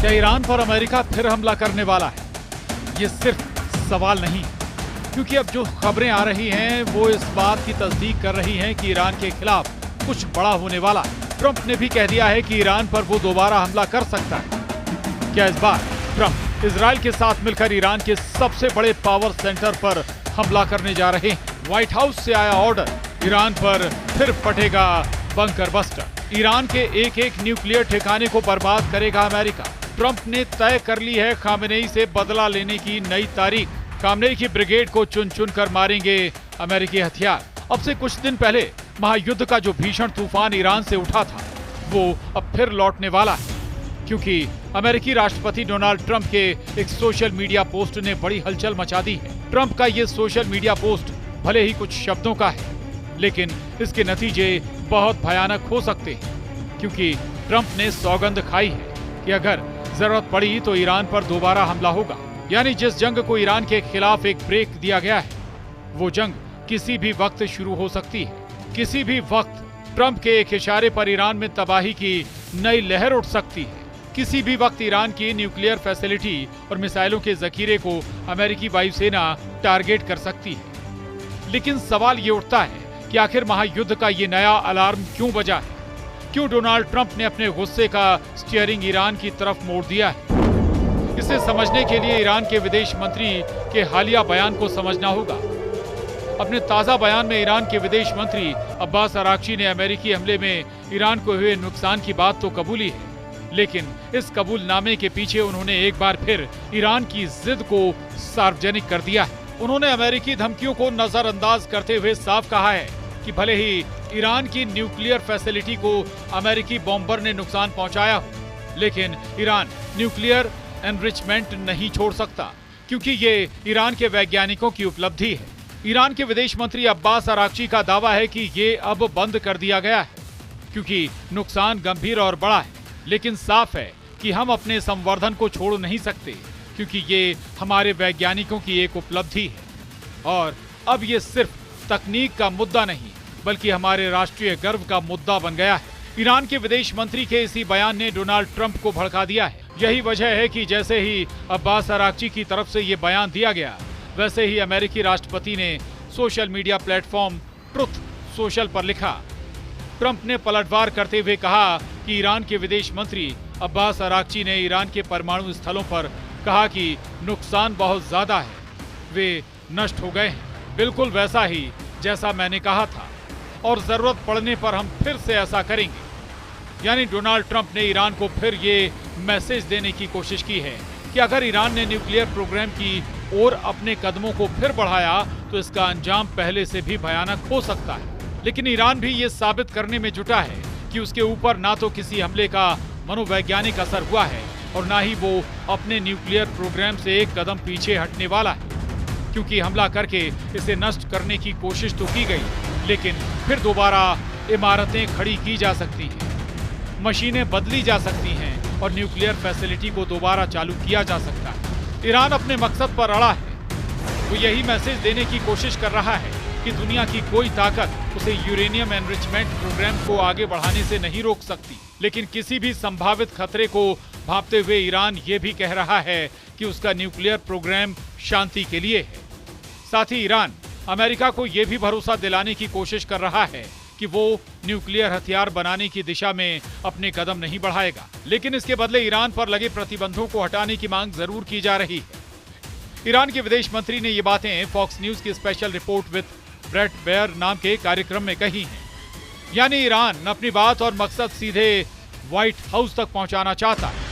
क्या ईरान पर अमेरिका फिर हमला करने वाला है? ये सिर्फ सवाल नहीं, क्योंकि अब जो खबरें आ रही हैं वो इस बात की तस्दीक कर रही हैं कि ईरान के खिलाफ कुछ बड़ा होने वाला है। ट्रंप ने भी कह दिया है कि ईरान पर वो दोबारा हमला कर सकता है। क्या इस बार ट्रंप इजराइल के साथ मिलकर ईरान के सबसे बड़े पावर सेंटर पर हमला करने जा रहे हैं? व्हाइट हाउस से आया ऑर्डर, ईरान पर फिर फटेगा बंकर बस्टर। ईरान के एक एक न्यूक्लियर ठिकाने को बर्बाद करेगा अमेरिका। ट्रंप ने तय कर ली है खामेनेई से बदला लेने की नई तारीख। खामेनेई की ब्रिगेड को चुन चुन कर मारेंगे अमेरिकी हथियार। अब से कुछ दिन पहले महायुद्ध का जो भीषण तूफान ईरान से उठा था वो अब फिर लौटने वाला है, क्योंकि अमेरिकी राष्ट्रपति डोनाल्ड ट्रंप के एक सोशल मीडिया पोस्ट ने बड़ी हलचल मचा दी है। ट्रंप का ये सोशल मीडिया पोस्ट भले ही कुछ शब्दों का है, लेकिन इसके नतीजे बहुत भयानक हो सकते हैं, क्योंकि ट्रंप ने सौगंध खाई है कि अगर जरूरत पड़ी तो ईरान पर दोबारा हमला होगा। यानी जिस जंग को ईरान के खिलाफ एक ब्रेक दिया गया है, वो जंग किसी भी वक्त शुरू हो सकती है। किसी भी वक्त ट्रंप के एक इशारे पर ईरान में तबाही की नई लहर उठ सकती है। किसी भी वक्त ईरान की न्यूक्लियर फैसिलिटी और मिसाइलों के जखीरे को अमेरिकी वायुसेना टारगेट कर सकती है। लेकिन सवाल ये उठता है कि आखिर महायुद्ध का ये नया अलार्म क्यों बजा है? क्यों डोनाल्ड ट्रंप ने अपने गुस्से का स्टीयरिंग ईरान की तरफ मोड़ दिया है? इसे समझने के लिए ईरान के विदेश मंत्री के हालिया बयान को समझना होगा। अपने ताजा बयान में ईरान के विदेश मंत्री अब्बास अराक्ची ने अमेरिकी हमले में ईरान को हुए नुकसान की बात तो कबूली है, लेकिन इस कबूलनामे के पीछे उन्होंने एक बार फिर ईरान की जिद को सार्वजनिक कर दिया है। उन्होंने अमेरिकी धमकियों को नजरअंदाज करते हुए साफ कहा है कि भले ही ईरान की न्यूक्लियर फैसिलिटी को अमेरिकी बॉम्बर ने नुकसान पहुंचाया हो, लेकिन ईरान न्यूक्लियर एनरिचमेंट नहीं छोड़ सकता, क्योंकि ये ईरान के वैज्ञानिकों की उपलब्धि है। ईरान के विदेश मंत्री अब्बास अराक्ची का दावा है कि ये अब बंद कर दिया गया है, क्योंकि नुकसान गंभीर और बड़ा है। लेकिन साफ है कि हम अपने संवर्धन को छोड़ नहीं सकते, क्योंकि ये हमारे वैज्ञानिकों की एक उपलब्धि है। और अब ये सिर्फ तकनीक का मुद्दा नहीं, बल्कि हमारे राष्ट्रीय गर्व का मुद्दा बन गया है। ईरान के विदेश मंत्री के इसी बयान ने डोनाल्ड ट्रंप को भड़का दिया है। यही वजह है कि जैसे ही अब्बास अराक्ची की तरफ से ये बयान दिया गया, वैसे ही अमेरिकी राष्ट्रपति ने social media platform truth social पर लिखा। ट्रंप ने पलटवार करते हुए कहा कि ईरान के विदेश मंत्री अब्बास अराक्ची ने ईरान के परमाणु स्थलों पर कहा कि नुकसान बहुत ज्यादा है, वे नष्ट हो गए हैं, बिल्कुल वैसा ही जैसा मैंने कहा था, और जरूरत पड़ने पर हम फिर से ऐसा करेंगे। यानी डोनाल्ड ट्रंप ने ईरान को फिर ये मैसेज देने की कोशिश की है कि अगर ईरान ने न्यूक्लियर प्रोग्राम की ओर अपने कदमों को फिर बढ़ाया तो इसका अंजाम पहले से भी भयानक हो सकता है। लेकिन ईरान भी ये साबित करने में जुटा है कि उसके ऊपर ना तो किसी हमले का मनोवैज्ञानिक असर हुआ है और ना ही वो अपने न्यूक्लियर प्रोग्राम से एक कदम पीछे हटने वाला है, क्योंकि हमला करके इसे नष्ट करने की कोशिश तो की गई, लेकिन फिर दोबारा इमारतें खड़ी की जा सकती हैं, मशीनें बदली जा सकती हैं और न्यूक्लियर फैसिलिटी को दोबारा चालू किया जा सकता है। ईरान अपने मकसद पर अड़ा है। वो यही मैसेज देने की कोशिश कर रहा है कि दुनिया की कोई ताकत उसे यूरेनियम एनरिचमेंट प्रोग्राम को आगे बढ़ाने से नहीं रोक सकती। लेकिन किसी भी संभावित खतरे को भांपते हुए ईरान ये भी कह रहा है कि उसका न्यूक्लियर प्रोग्राम शांति के लिए है। साथ ही ईरान अमेरिका को ये भी भरोसा दिलाने की कोशिश कर रहा है कि वो न्यूक्लियर हथियार बनाने की दिशा में अपने कदम नहीं बढ़ाएगा, लेकिन इसके बदले ईरान पर लगे प्रतिबंधों को हटाने की मांग जरूर की जा रही है। ईरान के विदेश मंत्री ने ये बातें फॉक्स न्यूज की special report with Bret Baier नाम के कार्यक्रम में कही हैं। यानी ईरान अपनी बात और मकसद सीधे व्हाइट हाउस तक पहुंचाना चाहता है।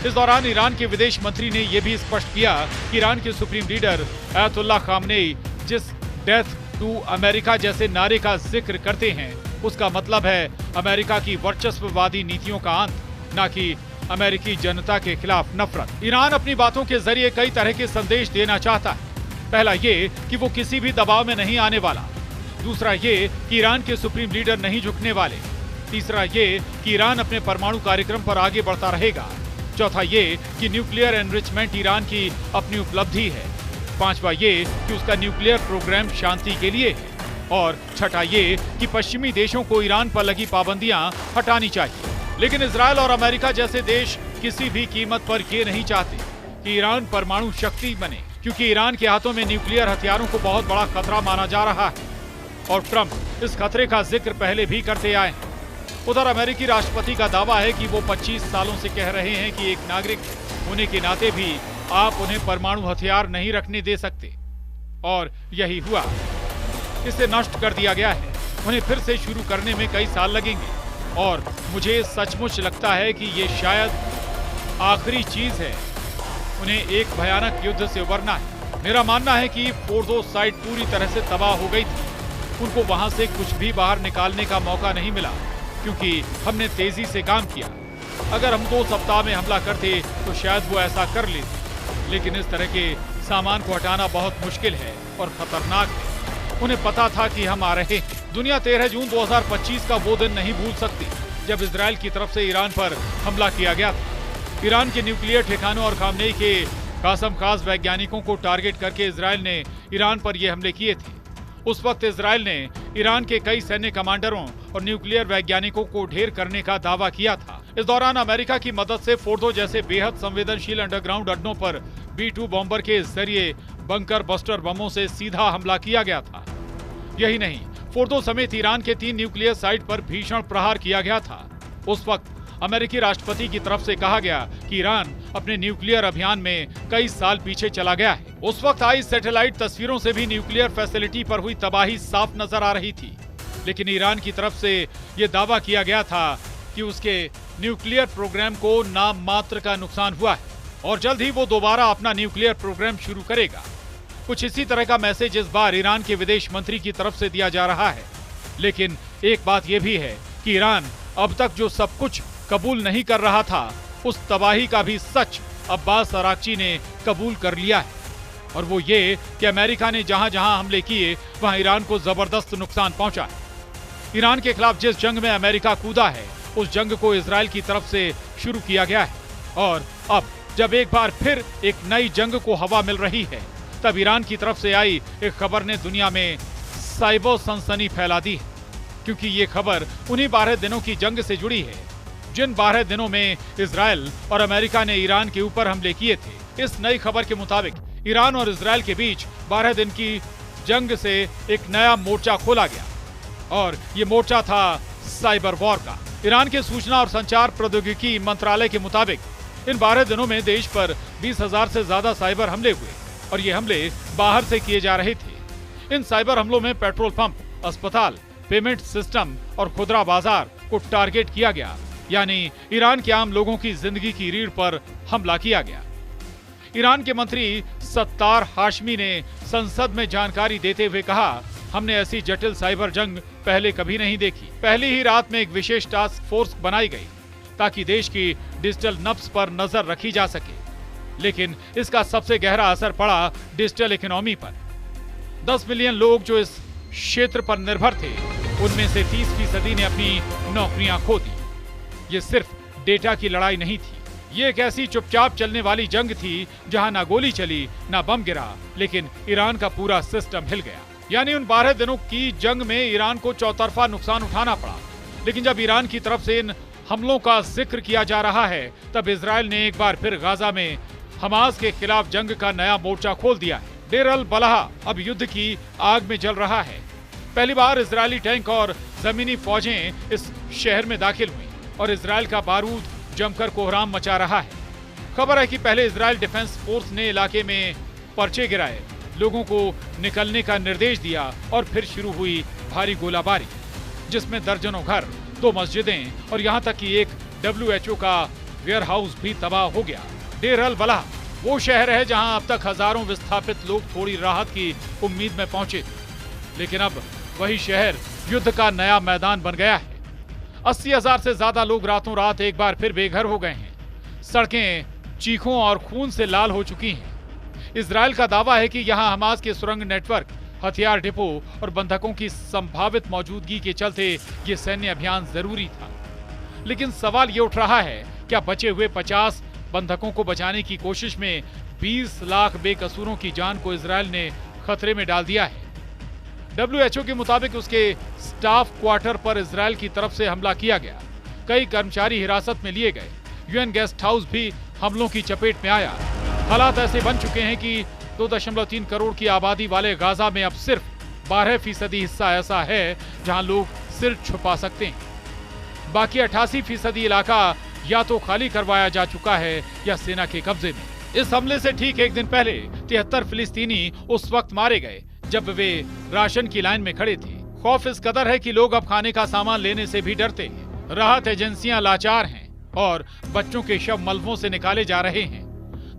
इस दौरान ईरान के विदेश मंत्री ने यह भी स्पष्ट किया कि ईरान के सुप्रीम लीडर अयतुल्लाह खामेनेई जिस डेथ टू अमेरिका जैसे नारे का जिक्र करते हैं, उसका मतलब है अमेरिका की वर्चस्ववादी नीतियों का अंत, न कि अमेरिकी जनता के खिलाफ नफरत। ईरान अपनी बातों के जरिए कई तरह के संदेश देना चाहता है। पहला ये कि वो किसी भी दबाव में नहीं आने वाला। दूसरा ये कि ईरान के सुप्रीम लीडर नहीं झुकने वाले। तीसरा ये कि ईरान अपने परमाणु कार्यक्रम पर आगे बढ़ता रहेगा। चौथा ये कि न्यूक्लियर एनरिचमेंट ईरान की अपनी उपलब्धि है। पांचवा ये कि उसका न्यूक्लियर प्रोग्राम शांति के लिए है। और छठा ये कि पश्चिमी देशों को ईरान पर लगी पाबंदियां हटानी चाहिए। लेकिन इजरायल और अमेरिका जैसे देश किसी भी कीमत पर ये नहीं चाहते कि ईरान परमाणु शक्ति बने, क्योंकि ईरान के हाथों में न्यूक्लियर हथियारों को बहुत बड़ा खतरा माना जा रहा है और ट्रंप इस खतरे का जिक्र पहले भी करते आए हैं। उधर अमेरिकी राष्ट्रपति का दावा है कि वो 25 सालों से कह रहे हैं कि एक नागरिक होने के नाते भी आप उन्हें परमाणु हथियार नहीं रखने दे सकते, और यही हुआ। इसे नष्ट कर दिया गया है। उन्हें फिर से शुरू करने में कई साल लगेंगे और मुझे सचमुच लगता है कि ये शायद आखिरी चीज है। उन्हें एक भयानक युद्ध से उबरना है। मेरा मानना है कि फोर्डो साइट पूरी तरह से तबाह हो गई थी। उनको वहां से कुछ भी बाहर निकालने का मौका नहीं मिला, क्योंकि हमने तेजी से काम किया। अगर हम 2 सप्ताह में हमला करते तो शायद वो ऐसा कर लेते, लेकिन इस तरह के सामान को हटाना बहुत मुश्किल है और खतरनाक है। उन्हें पता था कि हम आ रहे हैं। दुनिया 13 जून 2025 का वो दिन नहीं भूल सकती जब इजराइल की तरफ से ईरान पर हमला किया गया था। ईरान के न्यूक्लियर ठिकानों और खामनेई के कासम खास वैज्ञानिकों को टारगेट करके इजराइल ने ईरान पर ये हमले किए थे। उस वक्त इजराइल ने ईरान के कई सैन्य कमांडरों और न्यूक्लियर वैज्ञानिकों को ढेर करने का दावा किया था। इस दौरान अमेरिका की मदद से फोर्डो जैसे बेहद संवेदनशील अंडरग्राउंड अड्डों पर B-2 बॉम्बर के जरिए बंकर बस्टर बमों से सीधा हमला किया गया था। यही नहीं, फोर्डो समेत ईरान के 3 न्यूक्लियर साइट पर भीषण प्रहार किया गया था। उस वक्त अमेरिकी राष्ट्रपति की तरफ से कहा गया कि ईरान अपने न्यूक्लियर अभियान में कई साल पीछे चला गया है। उस वक्त आई सैटेलाइट तस्वीरों से भी न्यूक्लियर फैसिलिटी पर हुई तबाही साफ नजर आ रही थी, लेकिन ईरान की तरफ से यह दावा किया गया था कि उसके न्यूक्लियर प्रोग्राम को नाम मात्र का नुकसान हुआ है और जल्द ही वो दोबारा अपना न्यूक्लियर प्रोग्राम शुरू करेगा। कुछ इसी तरह का मैसेज इस बार ईरान के विदेश मंत्री की तरफ से दिया जा रहा है। लेकिन एक बात यह भी है कि ईरान अब तक जो सब कुछ कबूल नहीं कर रहा था, उस तबाही का भी सच अब्बास अराक्ची ने कबूल कर लिया है, और वो ये कि अमेरिका ने जहां जहां हमले किए वहां ईरान को जबरदस्त नुकसान पहुंचा है। ईरान के खिलाफ जिस जंग में अमेरिका कूदा है, उस जंग को इजराइल की तरफ से शुरू किया गया है, और अब जब एक बार फिर एक नई जंग को हवा मिल रही है, तब ईरान की तरफ से आई एक खबर ने दुनिया में साइबर सनसनी फैला दी है, क्योंकि ये खबर उन्हीं 12 दिनों की जंग से जुड़ी है जिन 12 दिनों में इजराइल और अमेरिका ने ईरान के ऊपर हमले किए थे। इस नई खबर के मुताबिक ईरान और इजराइल के बीच 12 दिन की जंग से एक नया मोर्चा खोला गया, और ये मोर्चा था साइबर वॉर का। ईरान के सूचना और संचार प्रौद्योगिकी मंत्रालय के मुताबिक इन 12 दिनों में देश पर 20,000 से ज्यादा साइबर हमले हुए, और ये हमले बाहर से किए जा रहे थे। इन साइबर हमलों में पेट्रोल पंप, अस्पताल, पेमेंट सिस्टम और खुदरा बाजार को टारगेट किया गया, यानी ईरान के आम लोगों की जिंदगी की रीढ़ पर हमला किया गया। ईरान के मंत्री सत्तार हाशमी ने संसद में जानकारी देते हुए कहा, हमने ऐसी जटिल साइबर जंग पहले कभी नहीं देखी। पहली ही रात में एक विशेष टास्क फोर्स बनाई गई ताकि देश की डिजिटल नब्ज पर नजर रखी जा सके, लेकिन इसका सबसे गहरा असर पड़ा डिजिटल इकोनॉमी पर। 10 मिलियन लोग जो इस क्षेत्र पर निर्भर थे, उनमें से 30% ने अपनी नौकरियां खो दी। ये सिर्फ डेटा की लड़ाई नहीं थी, ये एक ऐसी चुपचाप चलने वाली जंग थी जहां ना गोली चली, ना बम गिरा, लेकिन ईरान का पूरा सिस्टम हिल गया। यानी उन 12 दिनों की जंग में ईरान को चौतरफा नुकसान उठाना पड़ा। लेकिन जब ईरान की तरफ से इन हमलों का जिक्र किया जा रहा है, तब इजराइल ने एक बार फिर गाजा में हमास के खिलाफ जंग का नया मोर्चा खोल दिया है। डेर अल बलाह अब युद्ध की आग में जल रहा है। पहली बार इजरायली टैंक और जमीनी फौजें इस शहर में दाखिल हुई और इजराइल का बारूद जमकर कोहराम मचा रहा है। खबर है कि पहले इजराइल डिफेंस फोर्स ने इलाके में पर्चे गिराए, लोगों को निकलने का निर्देश दिया, और फिर शुरू हुई भारी गोलाबारी, जिसमें दर्जनों घर, 2 मस्जिदें और यहाँ तक कि एक WHO का वेयर हाउस भी तबाह हो गया। डेर अल बलाह वो शहर है जहां अब तक हजारों विस्थापित लोग थोड़ी राहत की उम्मीद में पहुंचे थे, लेकिन अब वही शहर युद्ध का नया मैदान बन गया है। 80,000 से ज्यादा लोग रातों रात एक बार फिर बेघर हो गए हैं। सड़कें चीखों और खून से लाल हो चुकी हैं। इजराइल का दावा है कि यहां हमास के सुरंग नेटवर्क, हथियार डिपो और बंधकों की संभावित मौजूदगी के चलते ये सैन्य अभियान जरूरी था। लेकिन सवाल ये उठ रहा है, क्या बचे हुए 50 बंधकों को बचाने की कोशिश में 20 लाख बेकसूरों की जान को इजराइल ने खतरे में डाल दिया है? WHO के मुताबिक उसके स्टाफ क्वार्टर पर इजराइल की तरफ से हमला किया गया। कई कर्मचारी हिरासत में लिए गए। यूएन गेस्ट हाउस भी हमलों की चपेट में आया। हालात ऐसे बन चुके हैं कि 2.3 करोड़ की आबादी वाले गाजा में अब सिर्फ 12% हिस्सा ऐसा है जहां लोग सिर छुपा सकते हैं। बाकी 88% इलाका या तो खाली करवाया जा चुका है या सेना के कब्जे में। इस हमले से ठीक एक दिन पहले 73 फिलिस्तीनी उस वक्त मारे गए जब वे राशन की लाइन में खड़े थे। खौफ इस कदर है कि लोग अब खाने का सामान लेने से भी डरते हैं। राहत एजेंसियां लाचार हैं और बच्चों के शव मलबों से निकाले जा रहे हैं।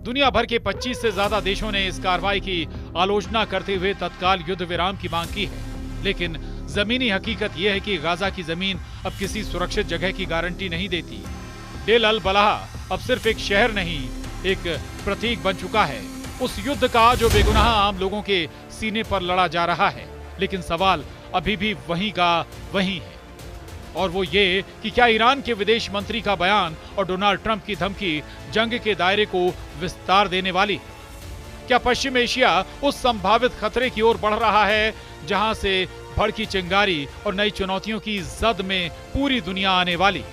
दुनिया भर के 25 से ज्यादा देशों ने इस कार्रवाई की आलोचना करते हुए तत्काल युद्ध विराम की मांग की है, लेकिन जमीनी हकीकत यह है कि गाजा की जमीन अब किसी सुरक्षित जगह की गारंटी नहीं देती। डेल अल बलाह अब सिर्फ एक शहर नहीं, एक प्रतीक बन चुका है उस युद्ध का जो बेगुनाह आम लोगों के सीने पर लड़ा जा रहा है। लेकिन सवाल अभी भी वहीं का वहीं है, और वो ये कि क्या ईरान के विदेश मंत्री का बयान और डोनाल्ड ट्रंप की धमकी जंग के दायरे को विस्तार देने वाली है? क्या पश्चिम एशिया उस संभावित खतरे की ओर बढ़ रहा है जहां से भड़की चिंगारी और नई चुनौतियों की जद में पूरी दुनिया आने वाली?